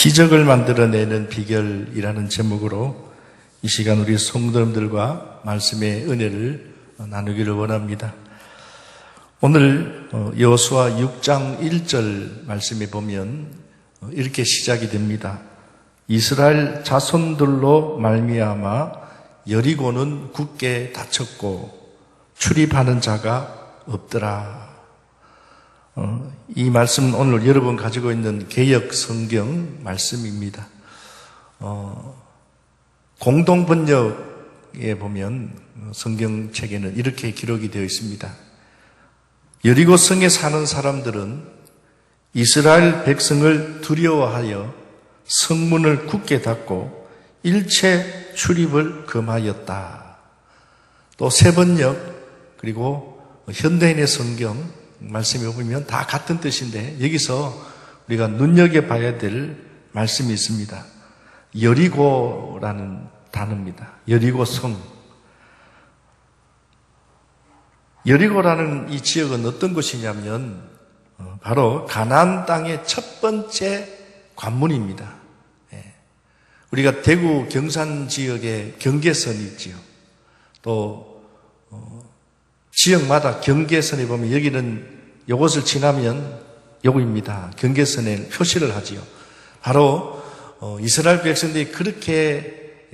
기적을 만들어내는 비결이라는 제목으로 이 시간 우리 성도님들과 말씀의 은혜를 나누기를 원합니다. 오늘 여호수아 6장 1절 말씀에 보면 이렇게 시작이 됩니다. 이스라엘 자손들로 말미암아 여리고는 굳게 닫혔고 출입하는 자가 없더라. 이 말씀은 오늘 여러분 가지고 있는 개역 성경 말씀입니다. 공동 번역에 보면 성경책에는 이렇게 기록이 되어 있습니다. 여리고 성에 사는 사람들은 이스라엘 백성을 두려워하여 성문을 굳게 닫고 일체 출입을 금하였다. 또 새번역 그리고 현대인의 성경 말씀에 보면 다 같은 뜻인데 여기서 우리가 눈여겨봐야 될 말씀이 있습니다. 여리고라는 단어입니다. 여리고 성. 여리고라는 이 지역은 어떤 곳이냐면 바로 가나안 땅의 첫 번째 관문입니다. 우리가 대구 경산 지역에 경계선이 있지요. 또 지역마다 경계선에 보면 여기는 이곳을 지나면 요구입니다. 경계선에 표시를 하지요. 바로 이스라엘 백성들이 그렇게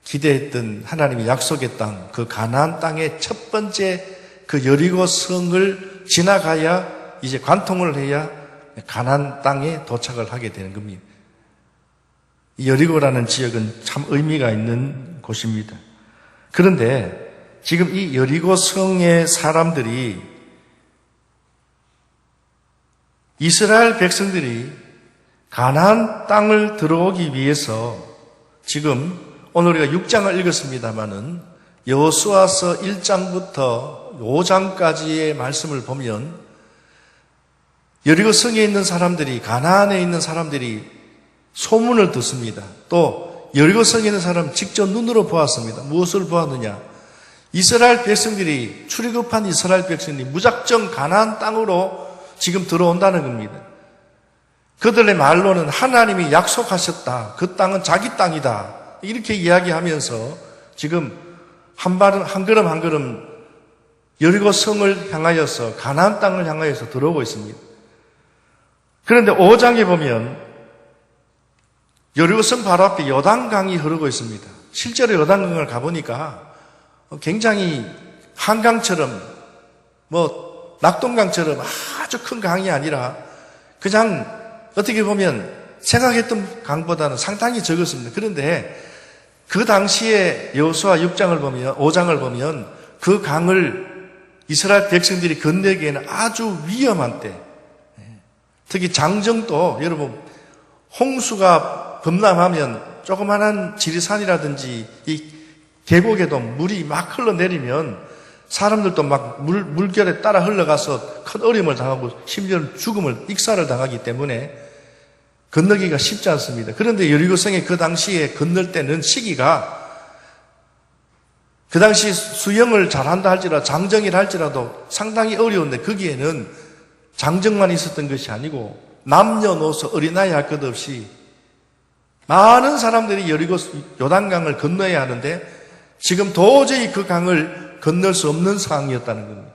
기대했던 하나님이 약속의 땅, 그 가나안 땅의 첫 번째 그 여리고 성을 지나가야 이제 관통을 해야 가나안 땅에 도착을 하게 되는 겁니다. 이 여리고라는 지역은 참 의미가 있는 곳입니다. 그런데 지금 이 여리고 성의 사람들이 이스라엘 백성들이 가나안 땅을 들어오기 위해서 지금 오늘 우리가 6장을 읽었습니다마는 여호수아서 1장부터 5장까지의 말씀을 보면 여리고 성에 있는 사람들이 가나안에 있는 사람들이 소문을 듣습니다. 또 여리고 성에 있는 사람 직접 눈으로 보았습니다. 무엇을 보았느냐? 이스라엘 백성들이 출애굽한 이스라엘 백성들이 무작정 가나안 땅으로 지금 들어온다는 겁니다. 그들의 말로는 하나님이 약속하셨다. 그 땅은 자기 땅이다. 이렇게 이야기하면서 지금 한 걸음 한 걸음 여리고 성을 향하여서 가나안 땅을 향하여서 들어오고 있습니다. 그런데 5장에 보면 여리고 성 바로 앞에 요단강이 흐르고 있습니다. 실제로 요단강을 가보니까 굉장히 한강처럼 낙동강처럼 아주 큰 강이 아니라 그냥 어떻게 보면 생각했던 강보다는 상당히 적었습니다. 그런데 그 당시에 여호수아 6장을 보면 5장을 보면 그 강을 이스라엘 백성들이 건너기에는 아주 위험한 때, 특히 장정도 여러분 홍수가 범람하면 조그마한 지리산이라든지 이 계곡에도 물이 막 흘러내리면 사람들도 막 물결에 따라 흘러가서 큰 어려움을 당하고 심지어는 죽음을 익사를 당하기 때문에 건너기가 쉽지 않습니다. 그런데 여리고성에 그 당시에 건널 때는 시기가 그 당시 수영을 잘한다 할지라도 장정이라 할지라도 상당히 어려운데 거기에는 장정만 있었던 것이 아니고 남녀노소 어린아이 할 것 없이 많은 사람들이 여리고 요단강을 건너야 하는데 지금 도저히 그 강을 건널 수 없는 상황이었다는 겁니다.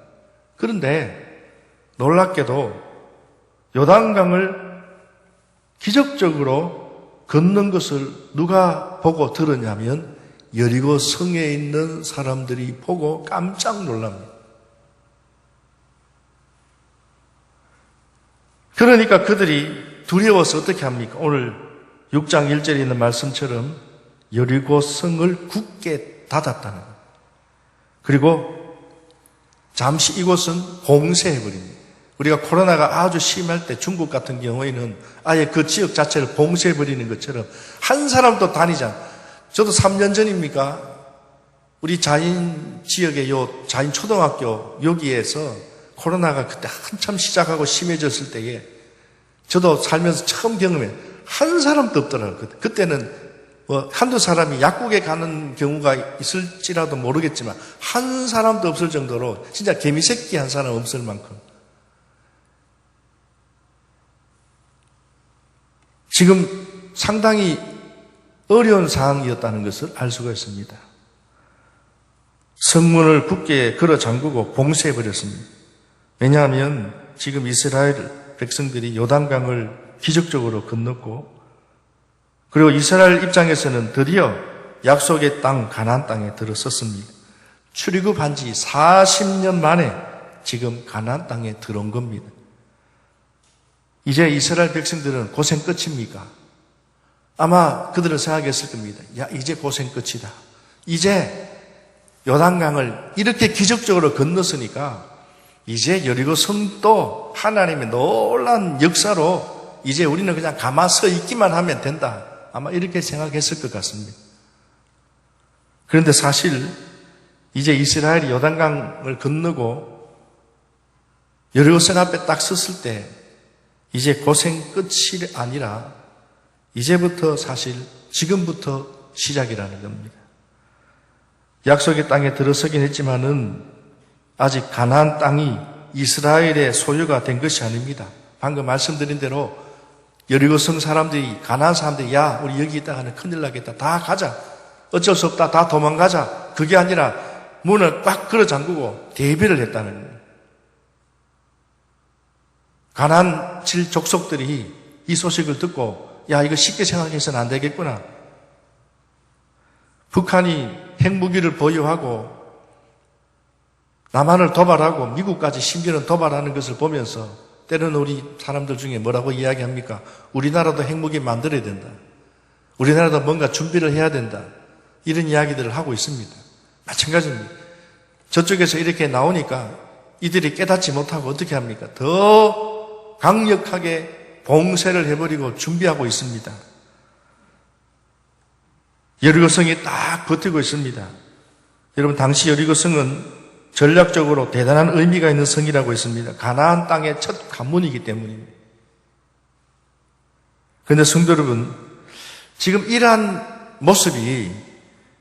그런데 놀랍게도 요단강을 기적적으로 건넌 것을 누가 보고 들었냐면 여리고 성에 있는 사람들이 보고 깜짝 놀랍니다. 그러니까 그들이 두려워서 어떻게 합니까? 오늘 6장 1절에 있는 말씀처럼 여리고 성을 굳게 닫았다는 거예요. 그리고 잠시 이곳은 봉쇄해버립니다. 우리가 코로나가 아주 심할 때 중국 같은 경우에는 아예 그 지역 자체를 봉쇄해버리는 것처럼 한 사람도 다니지 않아요. 저도 3년 전입니까? 우리 자인 지역의 자인 초등학교 여기에서 코로나가 그때 한참 시작하고 심해졌을 때에 저도 살면서 처음 경험해 한 사람도 없더라고요. 그때는 한두 사람이 약국에 가는 경우가 있을지라도 모르겠지만 한 사람도 없을 정도로 진짜 개미새끼 한 사람 없을 만큼 지금 상당히 어려운 상황이었다는 것을 알 수가 있습니다. 성문을 굳게 걸어 잠그고 봉쇄해버렸습니다. 왜냐하면 지금 이스라엘 백성들이 요단강을 기적적으로 건넜고, 그리고 이스라엘 입장에서는 드디어 약속의 땅 가나안 땅에 들어섰습니다. 출애굽한 지 40년 만에 지금 가나안 땅에 들어온 겁니다. 이제 이스라엘 백성들은 고생 끝입니까? 아마 그들은 생각했을 겁니다. 야, 이제 고생 끝이다. 이제 요단강을 이렇게 기적적으로 건넜으니까 이제 여리고 성도 하나님의 놀라운 역사로 이제 우리는 그냥 가만 서 있기만 하면 된다. 아마 이렇게 생각했을 것 같습니다. 그런데 사실 이제 이스라엘이 요단강을 건너고 여리고성 앞에 딱 섰을 때 이제 고생 끝이 아니라 이제부터 사실 지금부터 시작이라는 겁니다. 약속의 땅에 들어서긴 했지만은 아직 가나안 땅이 이스라엘의 소유가 된 것이 아닙니다. 방금 말씀드린 대로 여리고성 사람들이, 가나안 사람들이, 야, 우리 여기 있다가는 큰일 나겠다. 다 가자. 어쩔 수 없다. 다 도망가자. 그게 아니라 문을 꽉 걸어 잠그고 대비를 했다는 거예요. 가나안 족속들이 이 소식을 듣고, 야, 이거 쉽게 생각해서는 안 되겠구나. 북한이 핵무기를 보유하고 남한을 도발하고 미국까지 심지어는 도발하는 것을 보면서 때로는 우리 사람들 중에 뭐라고 이야기합니까? 우리나라도 핵무기 만들어야 된다. 우리나라도 뭔가 준비를 해야 된다. 이런 이야기들을 하고 있습니다. 마찬가지입니다. 저쪽에서 이렇게 나오니까 이들이 깨닫지 못하고 어떻게 합니까? 더 강력하게 봉쇄를 해버리고 준비하고 있습니다. 여리고성이 딱 버티고 있습니다. 여러분, 당시 여리고성은 전략적으로 대단한 의미가 있는 성이라고 했습니다. 가나안 땅의 첫 관문이기 때문입니다. 그런데 성도 여러분, 지금 이러한 모습이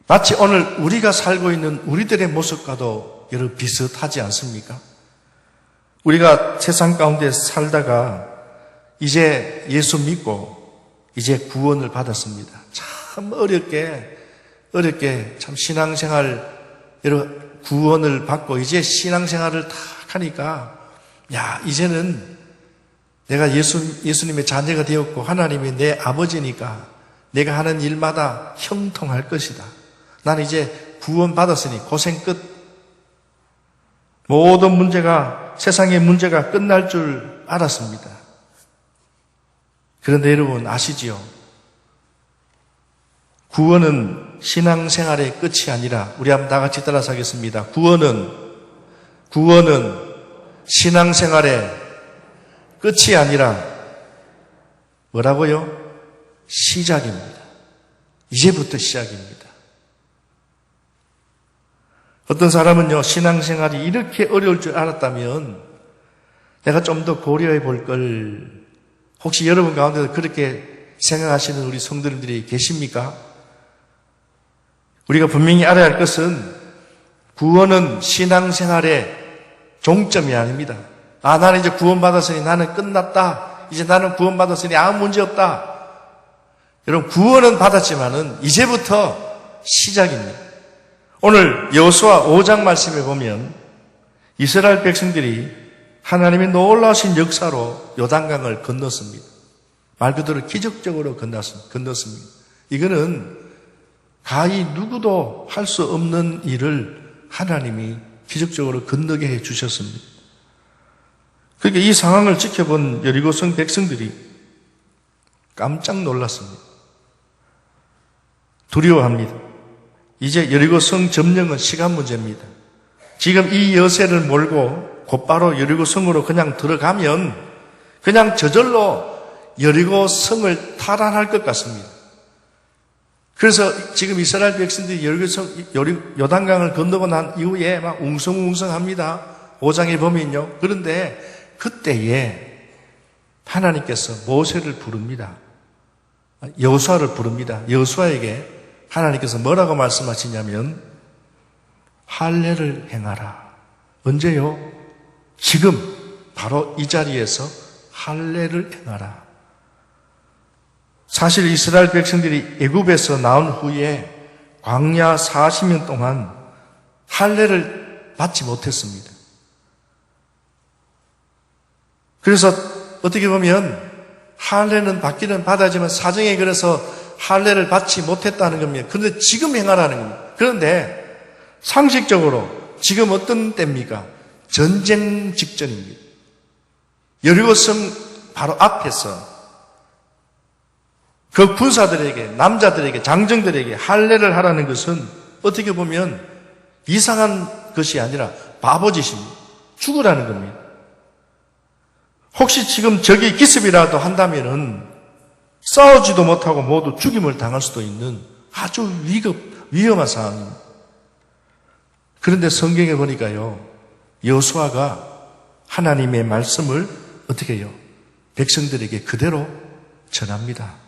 마치 오늘 우리가 살고 있는 우리들의 모습과도 여러분 비슷하지 않습니까? 우리가 세상 가운데 살다가 이제 예수 믿고 이제 구원을 받았습니다. 참 어렵게 참 신앙생활 여러분 구원을 받고 이제 신앙생활을 딱 하니까 야, 이제는 내가 예수님의 자녀가 되었고 하나님이 내 아버지니까 내가 하는 일마다 형통할 것이다. 나는 이제 구원받았으니 고생 끝. 모든 문제가, 세상의 문제가 끝날 줄 알았습니다. 그런데 여러분 아시지요? 구원은 신앙생활의 끝이 아니라, 우리 한번 다 같이 따라서 하겠습니다. 구원은 신앙생활의 끝이 아니라 뭐라고요? 시작입니다. 이제부터 시작입니다. 어떤 사람은요, 신앙생활이 이렇게 어려울 줄 알았다면 내가 좀 더 고려해 볼 걸, 혹시 여러분 가운데서 그렇게 생각하시는 우리 성도님들이 계십니까? 우리가 분명히 알아야 할 것은 구원은 신앙생활의 종점이 아닙니다. 아, 나는 이제 구원받았으니 나는 끝났다. 이제 나는 구원받았으니 아무 문제 없다. 여러분, 구원은 받았지만은 이제부터 시작입니다. 오늘 여호수아 5장 말씀에 보면 이스라엘 백성들이 하나님의 놀라우신 역사로 요단강을 건넜습니다. 말 그대로 기적적으로 건넜습니다. 이거는 가히 누구도 할 수 없는 일을 하나님이 기적적으로 건너게 해 주셨습니다. 그러니까 이 상황을 지켜본 여리고성 백성들이 깜짝 놀랐습니다. 두려워합니다. 이제 여리고성 점령은 시간 문제입니다. 지금 이 여세를 몰고 곧바로 여리고성으로 그냥 들어가면 그냥 저절로 여리고성을 탈환할 것 같습니다. 그래서 지금 이스라엘 백성들이 요단강을 건너고 난 이후에 막 웅성웅성합니다. 5장에 보면요. 그런데 그때에 하나님께서 모세를 부릅니다. 여호수아를 부릅니다. 여호수아에게 하나님께서 뭐라고 말씀하시냐면 할례를 행하라. 언제요? 지금 바로 이 자리에서 할례를 행하라. 사실 이스라엘 백성들이 애굽에서 나온 후에 광야 40년 동안 할례를 받지 못했습니다. 그래서 어떻게 보면 할례는 받기는 받아야지만 사정에 그래서 할례를 받지 못했다는 겁니다. 그런데 지금 행하라는 겁니다. 그런데 상식적으로 지금 어떤 때입니까? 전쟁 직전입니다. 여리고성 바로 앞에서 그 군사들에게, 남자들에게, 장정들에게 할례를 하라는 것은 어떻게 보면 이상한 것이 아니라 바보짓입니다. 죽으라는 겁니다. 혹시 지금 적이 기습이라도 한다면은 싸우지도 못하고 모두 죽임을 당할 수도 있는 아주 위험한 상황입니다. 그런데 성경에 보니까요, 여호수아가 하나님의 말씀을 어떻게 해요? 백성들에게 그대로 전합니다.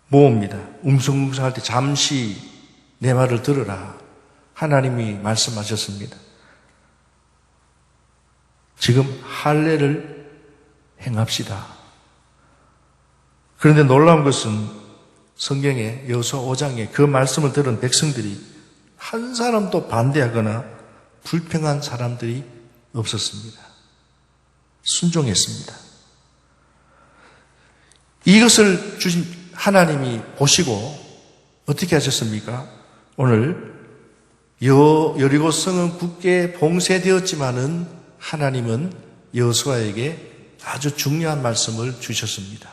모읍니다. 웅성웅성할 때 잠시 내 말을 들으라. 하나님이 말씀하셨습니다. 지금 할례를 행합시다. 그런데 놀라운 것은 성경의 여호수아 5장에 그 말씀을 들은 백성들이 한 사람도 반대하거나 불평한 사람들이 없었습니다. 순종했습니다. 이것을 주신 하나님이 보시고 어떻게 하셨습니까? 오늘 여리고성은 굳게 봉쇄되었지만은 하나님은 여호수아에게 아주 중요한 말씀을 주셨습니다.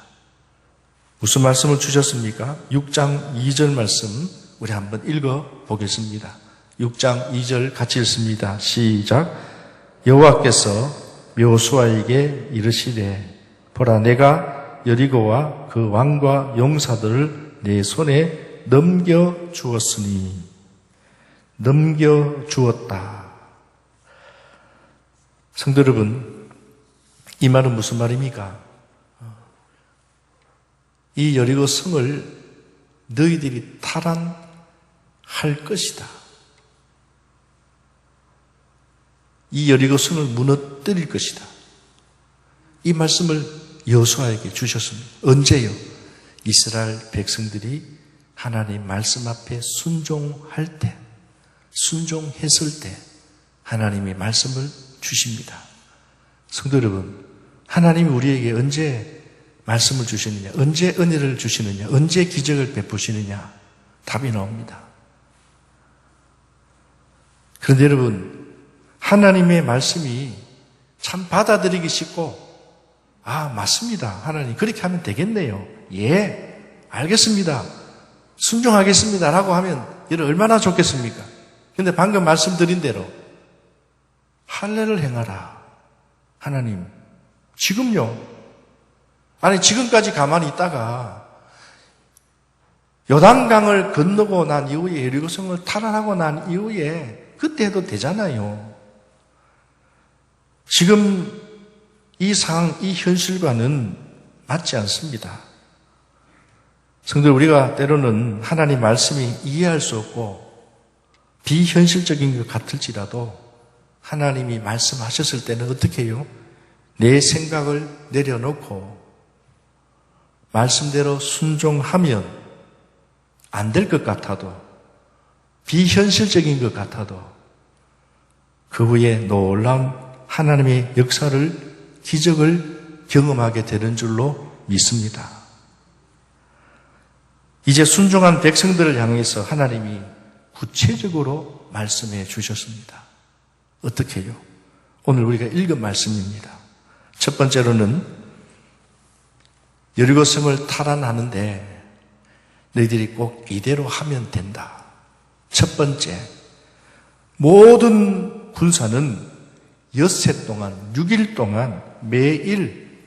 무슨 말씀을 주셨습니까? 6장 2절 말씀 우리 한번 읽어 보겠습니다. 6장 2절 같이 읽습니다. 시작. 여호와께서 여호수아에게 이르시되 보라 내가 여리고와 그 왕과 용사들을 내 손에 넘겨주었으니 넘겨주었다. 성도 여러분, 이 말은 무슨 말입니까? 이 여리고 성을 너희들이 탈환할 것이다. 이 여리고 성을 무너뜨릴 것이다. 이 말씀을 여호수아에게 주셨습니다. 언제요? 이스라엘 백성들이 하나님 말씀 앞에 순종할 때, 순종했을 때 하나님이 말씀을 주십니다. 성도 여러분, 하나님이 우리에게 언제 말씀을 주시느냐, 언제 은혜를 주시느냐, 언제 기적을 베푸시느냐 답이 나옵니다. 그런데 여러분, 하나님의 말씀이 참 받아들이기 쉽고 맞습니다. 하나님 그렇게 하면 되겠네요. 예, 알겠습니다. 순종하겠습니다. 라고 하면 여러분 얼마나 좋겠습니까? 그런데 방금 말씀드린 대로 할례를 행하라. 하나님, 지금요. 아니 지금까지 가만히 있다가 요단강을 건너고 난 이후에 여리고성을 탈환하고 난 이후에 그때 해도 되잖아요. 지금 이 상황, 이 현실과는 맞지 않습니다. 성도들, 우리가 때로는 하나님 말씀이 이해할 수 없고 비현실적인 것 같을지라도 하나님이 말씀하셨을 때는 어떻게 해요? 내 생각을 내려놓고 말씀대로 순종하면 안 될 것 같아도 비현실적인 것 같아도 그 후에 놀라운 하나님의 역사를 기적을 경험하게 되는 줄로 믿습니다. 이제 순종한 백성들을 향해서 하나님이 구체적으로 말씀해 주셨습니다. 어떻게 해요? 오늘 우리가 읽은 말씀입니다. 첫 번째로는 여리고성을 탈환하는데 너희들이 꼭 이대로 하면 된다. 첫 번째, 모든 군사는 엿새 동안, 6일 동안 매일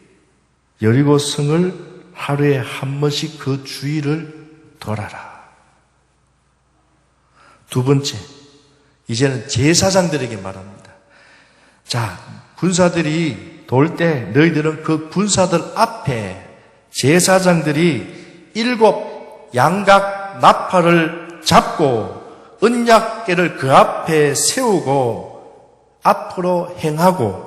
여리고성을 하루에 한 번씩 그 주위를 돌아라. 두 번째, 이제는 제사장들에게 말합니다. 자, 군사들이 돌 때 너희들은 그 군사들 앞에 제사장들이 7 양각 나팔을 잡고 언약궤를 그 앞에 세우고 앞으로 행하고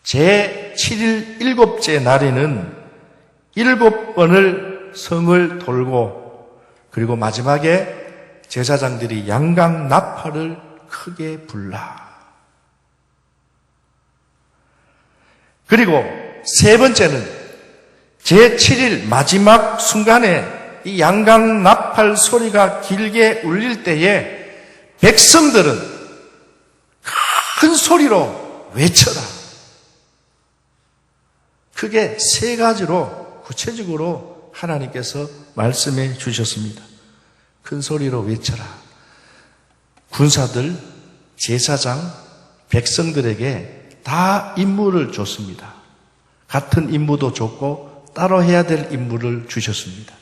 제7일 7째 날에는 7번을 성을 돌고 그리고 마지막에 제사장들이 양강 나팔을 크게 불라. 그리고 세 번째는 제7일 마지막 순간에 이 양강 나팔 소리가 길게 울릴 때에 백성들은 큰 소리로 외쳐라. 크게 세 가지로 구체적으로 하나님께서 말씀해 주셨습니다. 큰 소리로 외쳐라. 군사들, 제사장, 백성들에게 다 임무를 줬습니다. 같은 임무도 줬고 따로 해야 될 임무를 주셨습니다.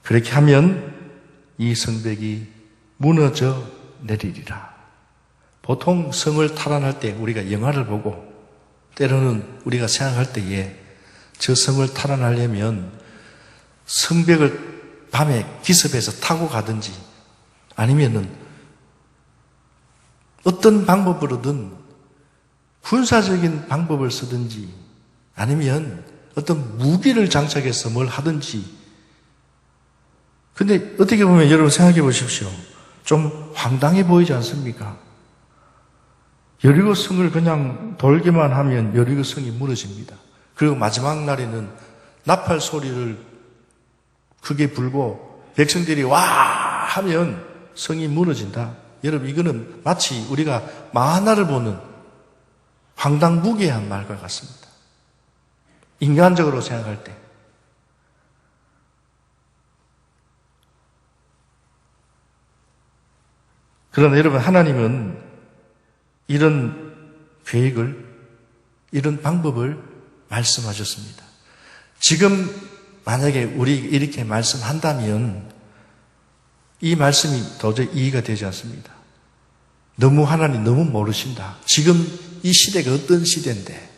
그렇게 하면 이 성벽이 무너져 내리리라. 보통 성을 탈환할 때 우리가 영화를 보고 때로는 우리가 생각할 때에 저 성을 탈환하려면 성벽을 밤에 기습해서 타고 가든지 아니면은 어떤 방법으로든 군사적인 방법을 쓰든지 아니면 어떤 무기를 장착해서 뭘 하든지. 근데 어떻게 보면 여러분 생각해 보십시오. 좀 황당해 보이지 않습니까? 여리고 성을 그냥 돌기만 하면 여리고 성이 무너집니다. 그리고 마지막 날에는 나팔 소리를 크게 불고 백성들이 와 하면 성이 무너진다. 여러분 이거는 마치 우리가 만화를 보는 황당무계한 말과 같습니다. 인간적으로 생각할 때. 그러나 여러분 하나님은 이런 계획을, 이런 방법을 말씀하셨습니다. 지금 만약에 우리 이렇게 말씀한다면 이 말씀이 도저히 이해가 되지 않습니다. 하나님 너무 모르신다. 지금 이 시대가 어떤 시대인데,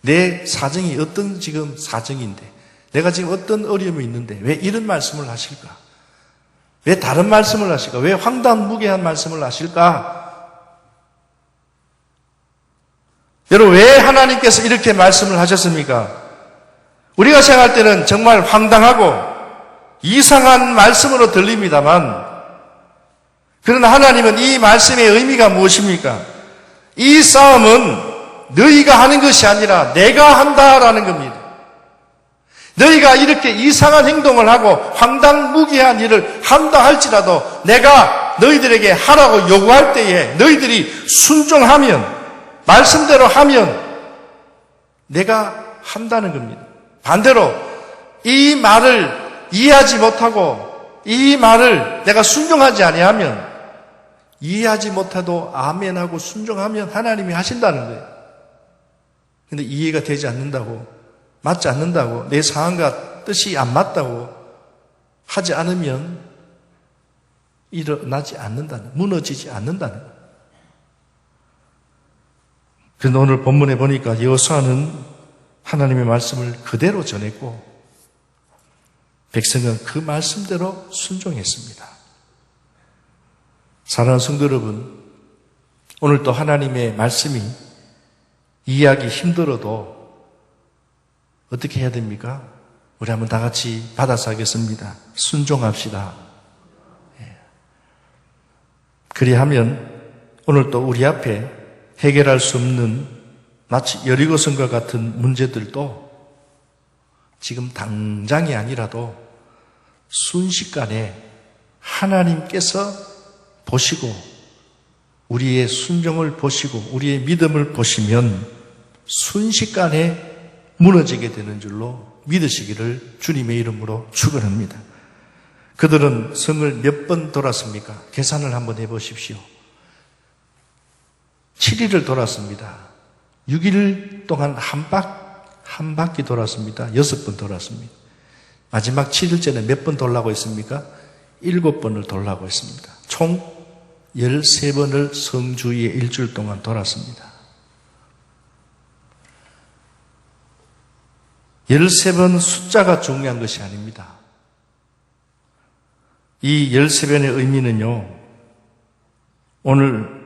내 사정이 어떤 지금 사정인데, 내가 지금 어떤 어려움이 있는데 왜 이런 말씀을 하실까? 왜 다른 말씀을 하실까? 왜 황당무계한 말씀을 하실까? 여러분 왜 하나님께서 이렇게 말씀을 하셨습니까? 우리가 생각할 때는 정말 황당하고 이상한 말씀으로 들립니다만 그러나 하나님은 이 말씀의 의미가 무엇입니까? 이 싸움은 너희가 하는 것이 아니라 내가 한다라는 겁니다. 너희가 이렇게 이상한 행동을 하고 황당무계한 일을 한다 할지라도 내가 너희들에게 하라고 요구할 때에 너희들이 순종하면 말씀대로 하면 내가 한다는 겁니다. 반대로 이 말을 이해하지 못하고 이 말을 내가 순종하지 아니하면 이해하지 못해도 아멘하고 순종하면 하나님이 하신다는 거예요. 근데 이해가 되지 않는다고, 맞지 않는다고, 내 상황과 뜻이 안 맞다고 하지 않으면 일어나지 않는다는, 무너지지 않는다는 거예요. 그런데 오늘 본문에 보니까 여호수아는 하나님의 말씀을 그대로 전했고 백성은 그 말씀대로 순종했습니다. 사랑하는 성도 여러분, 오늘 또 하나님의 말씀이 이해하기 힘들어도 어떻게 해야 됩니까? 우리 한번 다 같이 받아서 하겠습니다. 순종합시다. 그리하면 오늘 또 우리 앞에 해결할 수 없는 마치 여리고성과 같은 문제들도 지금 당장이 아니라도 순식간에 하나님께서 보시고 우리의 순종을 보시고 우리의 믿음을 보시면 순식간에 무너지게 되는 줄로 믿으시기를 주님의 이름으로 축원합니다. 그들은 성을 몇 번 돌았습니까? 계산을 한번 해보십시오. 7일을 돌았습니다. 6일 동안 한 바퀴 돌았습니다. 6번 돌았습니다. 마지막 7일째는 몇 번 돌라고 했습니까? 7번을 돌라고 했습니다. 총 13번을 성주위에 일주일 동안 돌았습니다. 13번 숫자가 중요한 것이 아닙니다. 이 13번의 의미는요, 오늘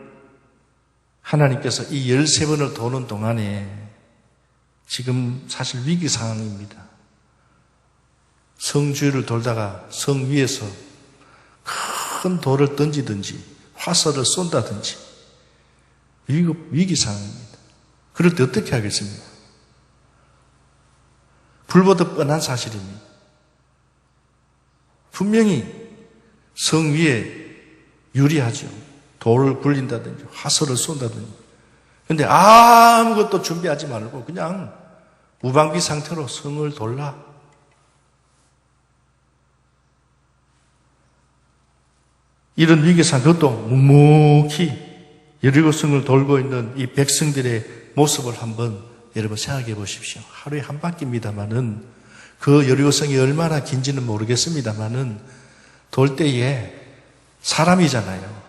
하나님께서 이 13번을 도는 동안에 지금 사실 위기 상황입니다. 성 주위를 돌다가 성 위에서 큰 돌을 던지든지 화살을 쏜다든지 위기 상황입니다. 그럴 때 어떻게 하겠습니까? 불보듯 뻔한 사실입니다. 분명히 성 위에 유리하죠. 돌을 굴린다든지 화살을 쏜다든지. 그런데 아무것도 준비하지 말고 그냥 무방비 상태로 성을 돌라. 이런 위기상 그것도 묵묵히 여리고성을 돌고 있는 이 백성들의 모습을 한번 여러분 생각해 보십시오. 하루에 한 바퀴입니다마는 그 여리고성이 얼마나 긴지는 모르겠습니다마는 돌 때에 사람이잖아요.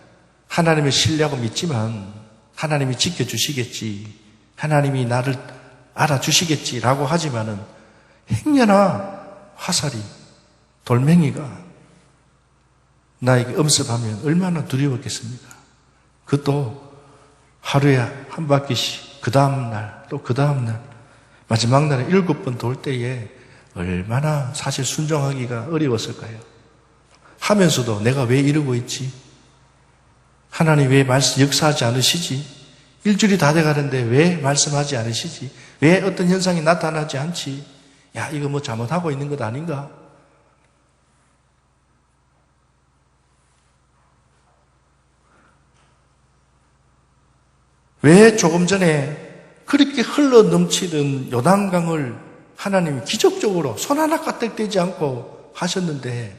하나님을 신뢰하고 믿지만 하나님이 지켜주시겠지, 하나님이 나를 알아주시겠지라고 하지만은 행여나 화살이, 돌멩이가 나에게 엄습하면 얼마나 두려웠겠습니까? 그것도 하루에 한 바퀴씩 그 다음날 또 그 다음날 마지막 날에 7번 돌 때에 얼마나 사실 순종하기가 어려웠을까요? 하면서도 내가 왜 이러고 있지? 하나님 왜 역사하지 않으시지? 일주일이 다 돼가는데 왜 말씀하지 않으시지? 왜 어떤 현상이 나타나지 않지? 야, 이거 뭐 잘못하고 있는 것 아닌가? 왜 조금 전에 그렇게 흘러 넘치던 요단강을 하나님이 기적적으로 손 하나 까딱대지 않고 하셨는데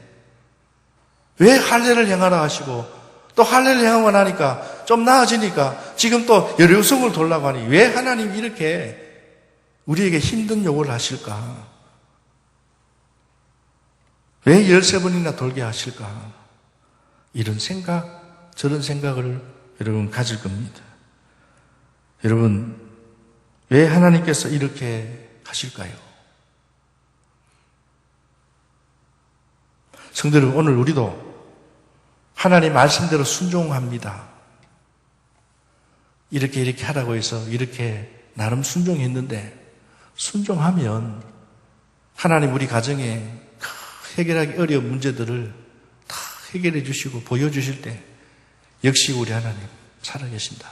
왜 할례를 행하라 하시고 또 할례를 행하고 나니까 좀 나아지니까 지금 또 여리고성을 돌라고 하니 왜 하나님이 이렇게 우리에게 힘든 요구를 하실까? 왜 13번이나 돌게 하실까? 이런 생각, 저런 생각을 여러분 가질 겁니다. 여러분, 왜 하나님께서 이렇게 하실까요? 성도 여러분, 오늘 우리도 하나님 말씀대로 순종합니다. 이렇게 하라고 해서 이렇게 나름 순종했는데 순종하면 하나님 우리 가정에 해결하기 어려운 문제들을 다 해결해 주시고 보여주실 때 역시 우리 하나님 살아계신다.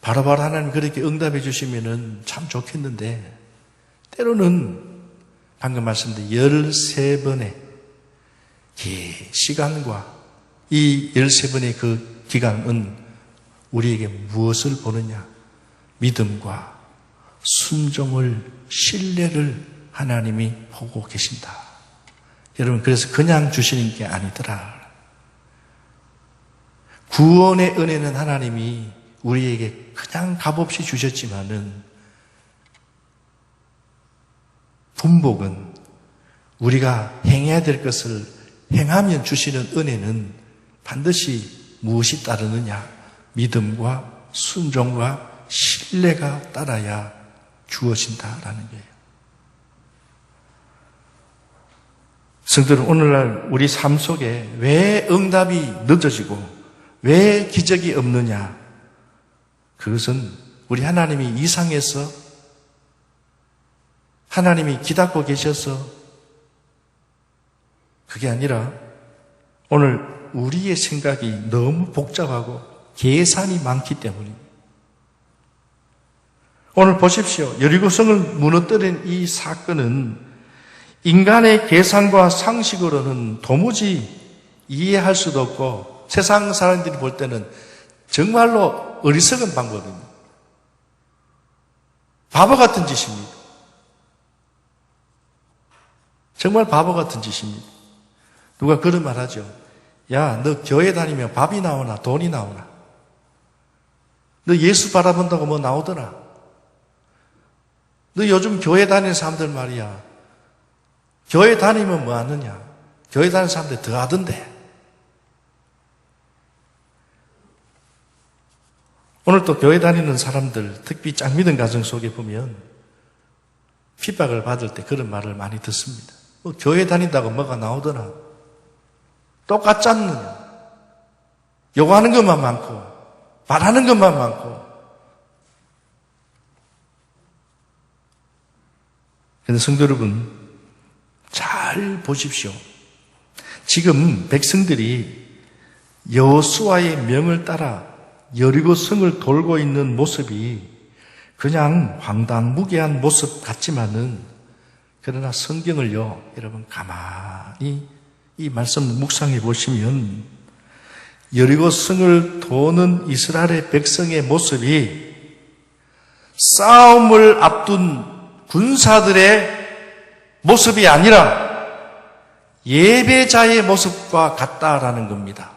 바로바로 하나님 그렇게 응답해 주시면은 참 좋겠는데 때로는 방금 말씀드린 13번의 시간과 이 13번의 그 기간은 우리에게 무엇을 보느냐? 믿음과 순종을, 신뢰를 하나님이 보고 계신다. 여러분, 그래서 그냥 주시는 게 아니더라. 구원의 은혜는 하나님이 우리에게 그냥 값없이 주셨지만은 분복은 우리가 행해야 될 것을 행하면 주시는 은혜는 반드시 무엇이 따르느냐? 믿음과 순종과 신뢰가 따라야 주어진다라는 거예요. 성도들, 오늘날 우리 삶 속에 왜 응답이 늦어지고 왜 기적이 없느냐? 그것은 우리 하나님이 이상해서 하나님이 기다고 계셔서 그게 아니라 오늘 우리의 생각이 너무 복잡하고 계산이 많기 때문입니다. 오늘 보십시오. 여리고성을 무너뜨린 이 사건은 인간의 계산과 상식으로는 도무지 이해할 수도 없고 세상 사람들이 볼 때는 정말로 어리석은 방법입니다. 바보 같은 짓입니다. 정말 바보 같은 짓입니다. 누가 그런 말 하죠. 야, 너 교회 다니면 밥이 나오나 돈이 나오나? 너 예수 바라본다고 뭐 나오더라? 너 요즘 교회 다니는 사람들 말이야. 교회 다니면 뭐 하느냐? 교회 다니는 사람들 더 하던데. 오늘 또 교회 다니는 사람들, 특히 짝 믿은 가정 속에 보면 핍박을 받을 때 그런 말을 많이 듣습니다. 뭐 교회 다닌다고 뭐가 나오더나? 똑같지 않느냐? 요구하는 것만 많고 말하는 것만 많고 그런데 성도 여러분, 잘 보십시오. 지금 백성들이 여호수아의 명을 따라 여리고 성을 돌고 있는 모습이 그냥 황당무계한 모습 같지만은, 그러나 성경을요, 여러분 가만히 이 말씀 묵상해 보시면 여리고 성을 도는 이스라엘의 백성의 모습이 싸움을 앞둔 군사들의 모습이 아니라 예배자의 모습과 같다라는 겁니다.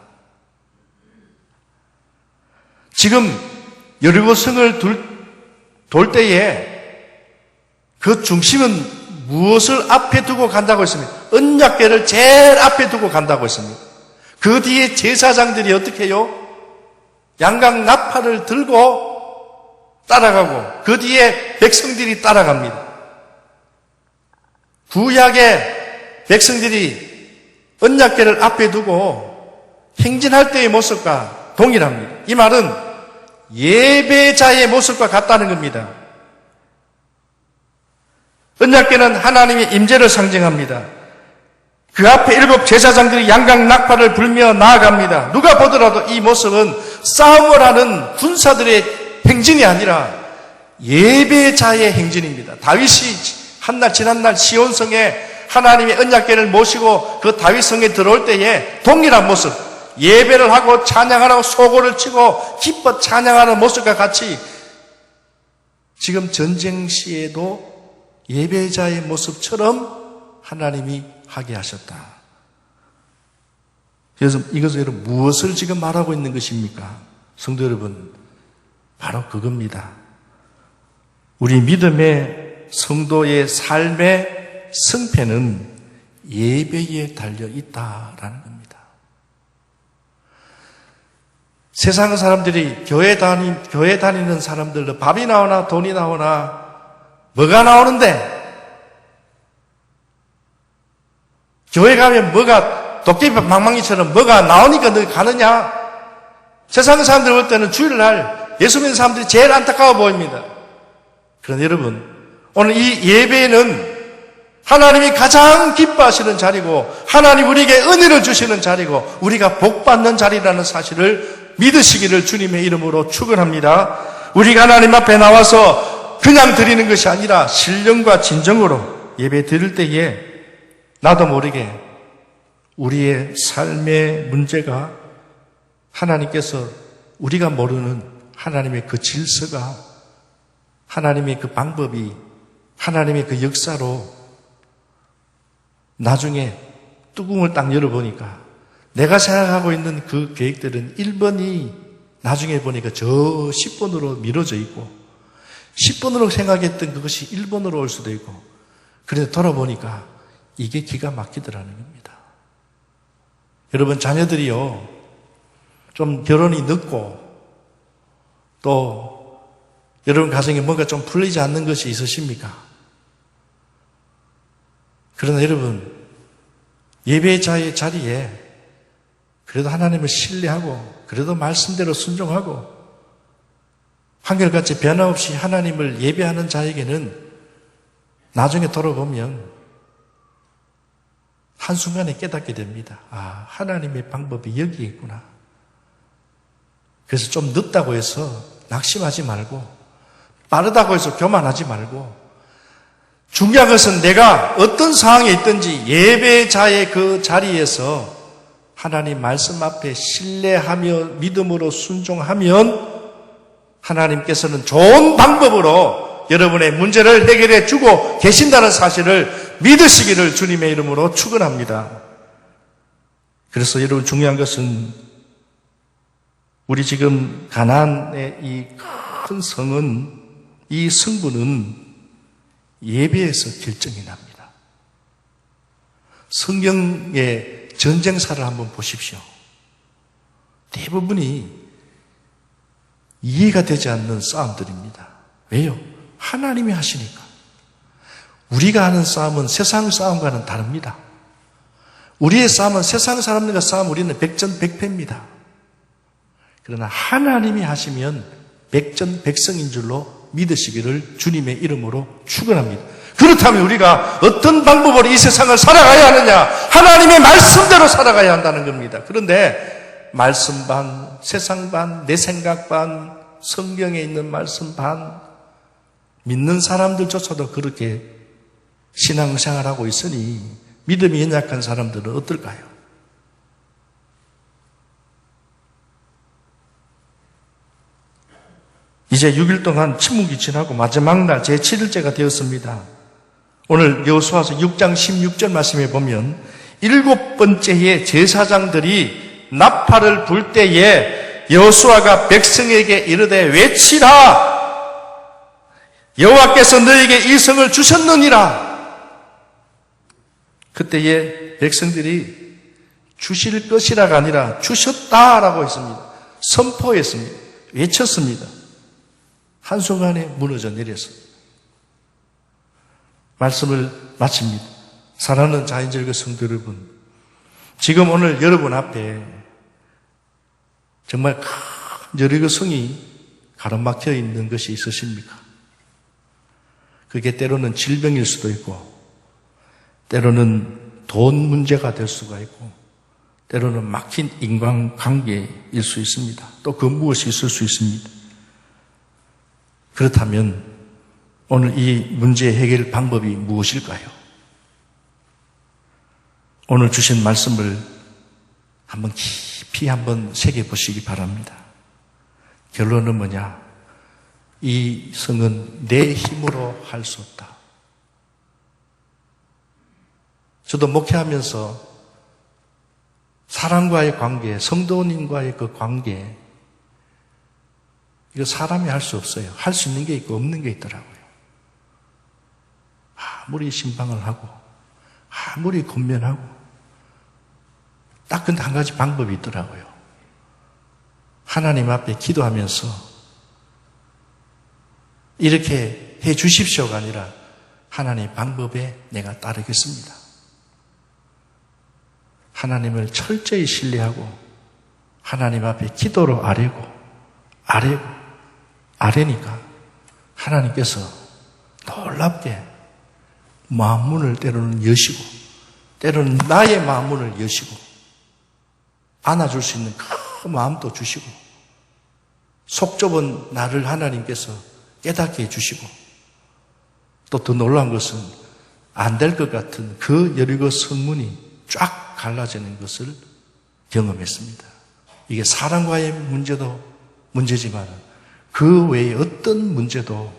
지금 여리고 성을 돌 때에 그 중심은 무엇을 앞에 두고 간다고 했습니까? 언약궤를 제일 앞에 두고 간다고 했습니다. 그 뒤에 제사장들이 어떻게 해요? 양각 나팔을 들고 따라가고 그 뒤에 백성들이 따라갑니다. 구약의 백성들이 언약궤를 앞에 두고 행진할 때의 모습과 동일합니다. 이 말은 예배자의 모습과 같다는 겁니다. 언약궤는 하나님의 임재를 상징합니다. 그 앞에 7 제사장들이 양각 나팔을 불며 나아갑니다. 누가 보더라도 이 모습은 싸움을 하는 군사들의 행진이 아니라 예배자의 행진입니다. 다윗이 지난날 시온성에 하나님의 언약궤를 모시고 그 다윗성에 들어올 때에 동일한 모습, 예배를 하고 찬양하라고 소고를 치고 기뻐 찬양하는 모습과 같이 지금 전쟁 시에도 예배자의 모습처럼 하나님이 하게 하셨다. 그래서 이것을 여러분 무엇을 지금 말하고 있는 것입니까? 성도 여러분, 바로 그겁니다. 우리 믿음의 성도의 삶의 승패는 예배에 달려 있다라는 겁니다. 세상 사람들이 교회 다니는 사람들도 밥이 나오나 돈이 나오나 뭐가 나오는데, 교회 가면 뭐가 도깨비 방망이처럼 뭐가 나오니까 너 가느냐? 세상 사람들 볼 때는 주일날 예수 믿는 사람들이 제일 안타까워 보입니다. 그런데 여러분, 오늘 이 예배는 하나님이 가장 기뻐하시는 자리고 하나님 우리에게 은혜를 주시는 자리고 우리가 복받는 자리라는 사실을 믿으시기를 주님의 이름으로 축원합니다. 우리가 하나님 앞에 나와서 그냥 드리는 것이 아니라 신령과 진정으로 예배 드릴 때에 나도 모르게 우리의 삶의 문제가 하나님께서 우리가 모르는 하나님의 그 질서가, 하나님의 그 방법이, 하나님의 그 역사로 나중에 뚜껑을 딱 열어보니까 내가 생각하고 있는 그 계획들은 1번이 나중에 보니까 저 10번으로 미뤄져 있고 10번으로 생각했던 그것이 1번으로 올 수도 있고, 그래서 돌아보니까 이게 기가 막히더라는 겁니다. 여러분, 자녀들이요, 좀 결혼이 늦고 또 여러분 가정에 뭔가 좀 풀리지 않는 것이 있으십니까? 그러나 여러분, 예배자의 자리에 그래도 하나님을 신뢰하고 그래도 말씀대로 순종하고 한결같이 변함없이 하나님을 예배하는 자에게는 나중에 돌아보면 한순간에 깨닫게 됩니다. 아, 하나님의 방법이 여기에 있구나. 그래서 좀 늦다고 해서 낙심하지 말고, 빠르다고 해서 교만하지 말고, 중요한 것은 내가 어떤 상황에 있든지 예배자의 그 자리에서 하나님 말씀 앞에 신뢰하며 믿음으로 순종하면 하나님께서는 좋은 방법으로 여러분의 문제를 해결해 주고 계신다는 사실을 믿으시기를 주님의 이름으로 축원합니다. 그래서 여러분, 중요한 것은 우리 지금 가나안의 이 큰 성은, 이 성부는 예배에서 결정이 납니다. 성경의 전쟁사를 한번 보십시오. 대부분이 이해가 되지 않는 싸움들입니다. 왜요? 하나님이 하시니까. 우리가 하는 싸움은 세상 싸움과는 다릅니다. 우리의 싸움은 세상 사람들과 싸움, 우리는 백전백패입니다. 그러나 하나님이 하시면 백전백승인 줄로 믿으시기를 주님의 이름으로 축원합니다. 그렇다면 우리가 어떤 방법으로 이 세상을 살아가야 하느냐? 하나님의 말씀대로 살아가야 한다는 겁니다. 그런데 말씀 반, 세상 반, 내 생각 반, 성경에 있는 말씀 반, 믿는 사람들조차도 그렇게 신앙생활하고 있으니 믿음이 연약한 사람들은 어떨까요? 이제 6일 동안 침묵이 지나고 마지막 날 제7일째가 되었습니다. 오늘 여호수아서 6장 16절 말씀에 보면 7번째에 제사장들이 나팔을 불 때에 여호수아가 백성에게 이르되 외치라! 여호와께서 너에게 이 성을 주셨느니라. 그때에 백성들이 주실 것이라가 아니라 주셨다라고 했습니다. 선포했습니다. 외쳤습니다. 한순간에 무너져 내렸습니다. 말씀을 마칩니다. 사랑하는 자연절교 성도 여러분, 지금 오늘 여러분 앞에 정말 큰 여리고 성이 가로막혀 있는 것이 있으십니까? 그게 때로는 질병일 수도 있고, 때로는 돈 문제가 될 수가 있고, 때로는 막힌 인간관계일 수 있습니다. 또 그 무엇이 있을 수 있습니다. 그렇다면 오늘 이 문제의 해결 방법이 무엇일까요? 오늘 주신 말씀을 한번 깊이 한번 새겨보시기 바랍니다. 결론은 뭐냐? 이 성은 내 힘으로 할 수 없다. 저도 목회하면서 사람과의 관계, 성도님과의 그 관계, 이거 사람이 할 수 없어요. 할 수 있는 게 있고 없는 게 있더라고요. 아무리 신방을 하고, 아무리 권면하고, 딱 근데 한 가지 방법이 있더라고요. 하나님 앞에 기도하면서 이렇게 해 주십시오가 아니라 하나님 방법에 내가 따르겠습니다. 하나님을 철저히 신뢰하고 하나님 앞에 기도로 아래니까 하나님께서 놀랍게 마음문을 때로는 여시고 때로는 나의 마음문을 여시고 안아줄 수 있는 큰 마음도 주시고 속 좁은 나를 하나님께서 깨닫게 해주시고 또 더 놀라운 것은 안 될 것 같은 그 여리고 성문이 쫙 갈라지는 것을 경험했습니다. 이게 사람과의 문제지만 그 외에 어떤 문제도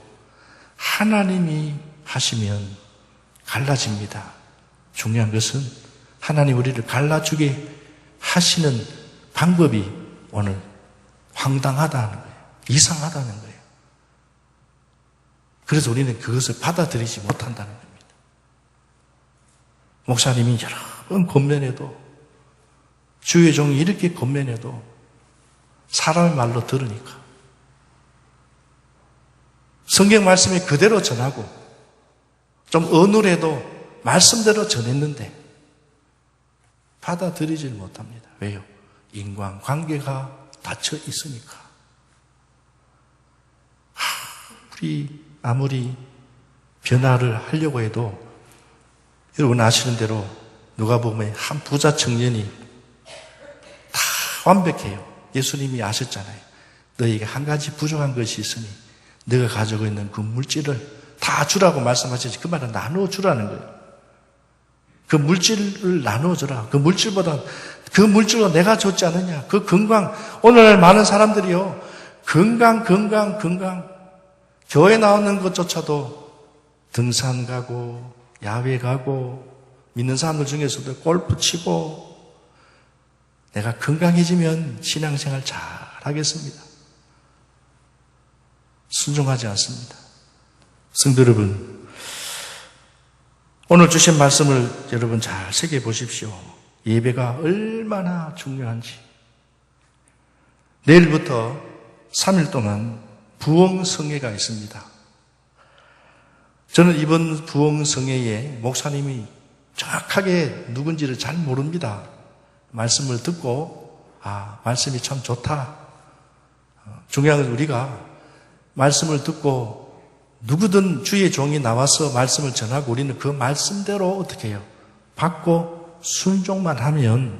하나님이 하시면 갈라집니다. 중요한 것은 하나님 우리를 갈라주게 하시는 방법이 오늘 황당하다는 거예요. 이상하다는 거예요. 그래서 우리는 그것을 받아들이지 못한다는 겁니다. 목사님이 여러 번 권면해도 주의 종이 이렇게 권면해도 사람의 말로 들으니까 성경 말씀이 그대로 전하고 좀 어눌해도 말씀대로 전했는데 받아들이질 못합니다. 왜요? 인간관계가 닫혀 있으니까. 아무리 변화를 하려고 해도 여러분 아시는 대로 누가복음에 한 부자 청년이 다 완벽해요. 예수님이 아셨잖아요. 너에게 한 가지 부족한 것이 있으니 네가 가지고 있는 그 물질을 다 주라고 말씀하시지 그 말은 나누어 주라는 거예요. 그 물질을 나누어 주라. 그 물질보다 그 물질로 내가 좋지 않느냐. 그 건강. 오늘날 많은 사람들이요. 건강. 교회 나오는 것조차도 등산 가고 야외 가고 믿는 사람들 중에서도 골프 치고 내가 건강해지면 신앙생활 잘 하겠습니다. 순종하지 않습니다. 성도 여러분, 오늘 주신 말씀을 여러분 잘 새겨보십시오. 예배가 얼마나 중요한지. 내일부터 3일 동안 부흥성회가 있습니다. 저는 이번 부흥성회에 목사님이 정확하게 누군지를 잘 모릅니다. 말씀을 듣고 말씀이 참 좋다. 중요한 건 우리가 말씀을 듣고 누구든 주의 종이 나와서 말씀을 전하고 우리는 그 말씀대로 어떻게 해요? 받고 순종만 하면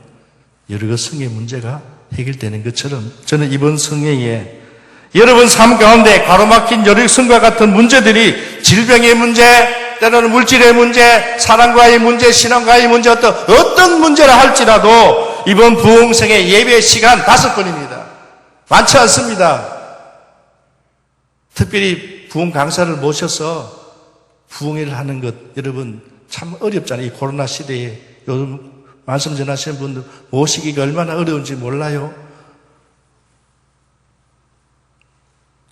여러 성의 문제가 해결되는 것처럼 저는 이번 성회에 여러분 삶 가운데 가로막힌 여력성과 같은 문제들이 질병의 문제, 때로는 물질의 문제, 사랑과의 문제, 신앙과의 문제, 어떤 문제라 할지라도 이번 부흥성의 예배 시간 5번입니다. 많지 않습니다. 특별히 부흥 강사를 모셔서 부흥회를 하는 것 여러분 참 어렵잖아요. 이 코로나 시대에 요즘 말씀 전하시는 분들 모시기가 얼마나 어려운지 몰라요.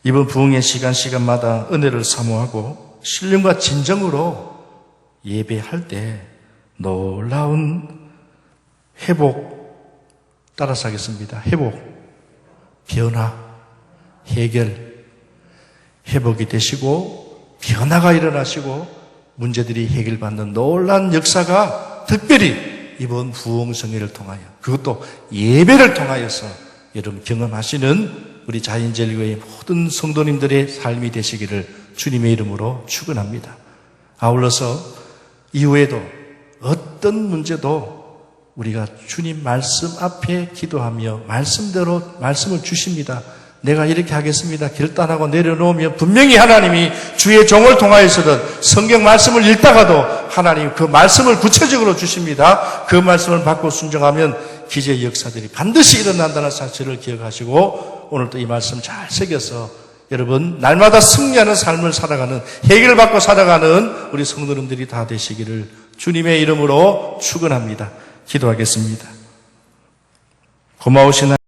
이번 부흥회 시간마다 은혜를 사모하고 신령과 진정으로 예배할 때 놀라운 회복 따라서 하겠습니다. 회복, 변화, 해결, 회복이 되시고 변화가 일어나시고 문제들이 해결받는 놀라운 역사가 특별히 이번 부흥성회를 통하여 그것도 예배를 통하여서 여러분 경험하시는 우리 자연제일교회의 모든 성도님들의 삶이 되시기를 주님의 이름으로 축원합니다. 아울러서 이후에도 어떤 문제도 우리가 주님 말씀 앞에 기도하며 말씀대로 말씀을 주십니다. 내가 이렇게 하겠습니다. 결단하고 내려놓으면 분명히 하나님이 주의 종을 통하여서든 성경 말씀을 읽다가도 하나님 그 말씀을 구체적으로 주십니다. 그 말씀을 받고 순종하면 기적의 역사들이 반드시 일어난다는 사실을 기억하시고 오늘도 이 말씀 잘 새겨서 여러분 날마다 승리하는 삶을 살아가는 해결받고 살아가는 우리 성도님들이 다 되시기를 주님의 이름으로 축원합니다. 기도하겠습니다. 고마우신